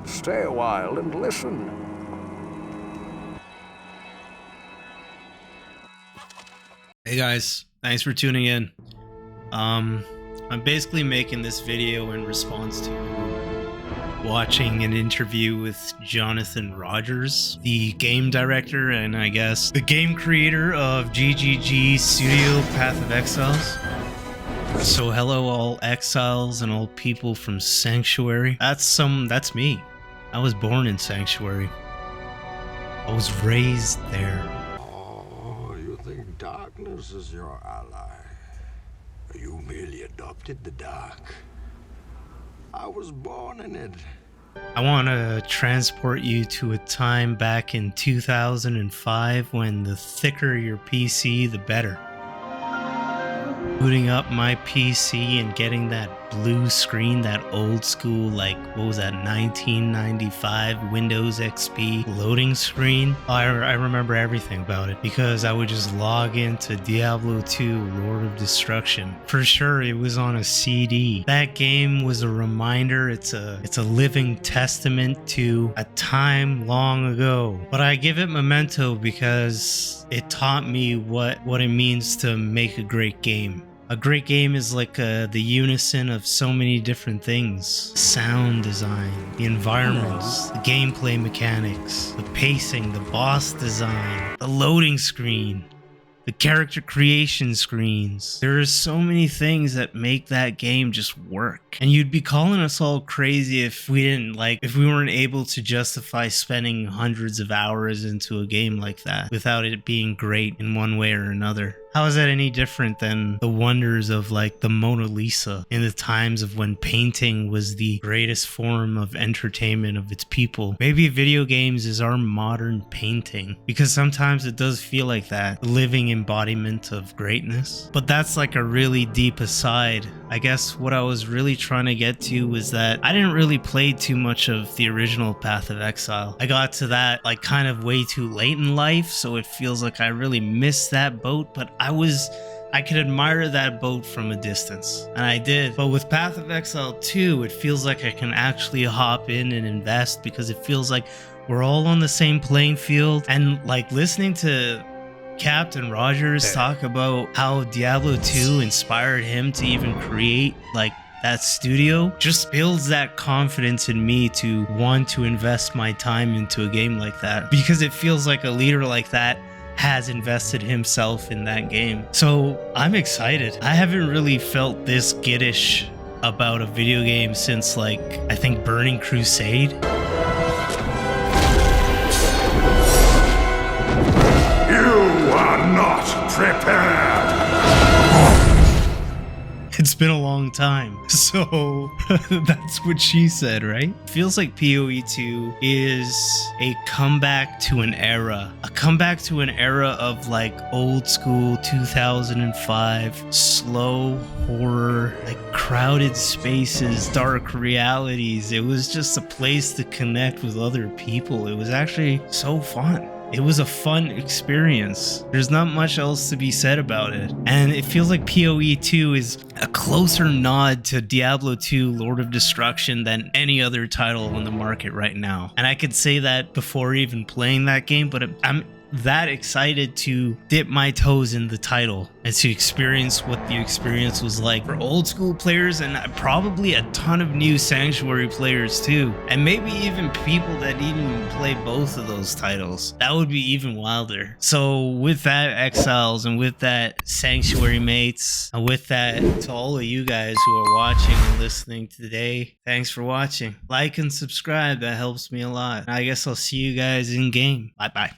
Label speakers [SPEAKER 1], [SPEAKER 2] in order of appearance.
[SPEAKER 1] Stay a while and listen.
[SPEAKER 2] Hey guys, thanks for tuning in. I'm basically making this video in response to watching an interview with Jonathan Rogers, the game director and I guess the game creator of GGG Studio Path of Exiles. So hello all exiles and all people from Sanctuary. That's me. I was born in Sanctuary. I was raised there.
[SPEAKER 1] You think darkness is your ally? You merely adopted the dark. I was born in it.
[SPEAKER 2] I want to transport you to a time back in 2005 when the thicker your PC, the better. Booting up my PC and getting that blue screen, that old school, like, what was that, 1995 Windows XP loading screen. I remember everything about it because I would just log into Diablo 2 Lord of Destruction. For sure, it was on a CD. That game was a reminder. It's a living testament to a time long ago. But I give it memento because it taught me what it means to make a great game. A great game is like the unison of so many different things. Sound design, the environments, the gameplay mechanics, the pacing, the boss design, the loading screen, the character creation screens. There are so many things that make that game just work. And you'd be calling us all crazy if we weren't able to justify spending hundreds of hours into a game like that without it being great in one way or another. How is that any different than the wonders of like the Mona Lisa in the times of when painting was the greatest form of entertainment of its people? Maybe video games is our modern painting, because sometimes it does feel like that, a living embodiment of greatness. But that's like a really deep aside. I guess what I was really trying to get to was that I didn't really play too much of the original Path of Exile. I got to that like kind of way too late in life, so it feels like I really missed that boat, but I could admire that boat from a distance, and I did. But with Path of Exile 2, it feels like I can actually hop in and invest, because it feels like we're all on the same playing field. And like listening to Captain Rogers talk about how Diablo 2 inspired him to even create like that studio just builds that confidence in me to want to invest my time into a game like that, because it feels like a leader like that has invested himself in that game. So I'm excited. I haven't really felt this giddish about a video game since like I think Burning Crusade.
[SPEAKER 1] You are not prepared.
[SPEAKER 2] It's been a long time. So that's what she said, right? Feels like PoE 2 is a comeback to an era. A comeback to an era of like old school 2005 slow horror, like crowded spaces, dark realities. It was just a place to connect with other people. It was actually so fun. It was a fun experience. There's not much else to be said about it. And it feels like PoE 2 is a closer nod to Diablo 2 Lord of Destruction than any other title on the market right now. And I could say that before even playing that game, but I'm that excited to dip my toes in the title and to experience what the experience was like for old school players, and probably a ton of new Sanctuary players too, and maybe even people that even play both of those titles. That would be even wilder. So with that, Exiles, and with that, Sanctuary mates, and with that, to all of you guys who are watching and listening today, thanks for watching. Like and subscribe, that helps me a lot. I guess I'll see you guys in game. Bye bye.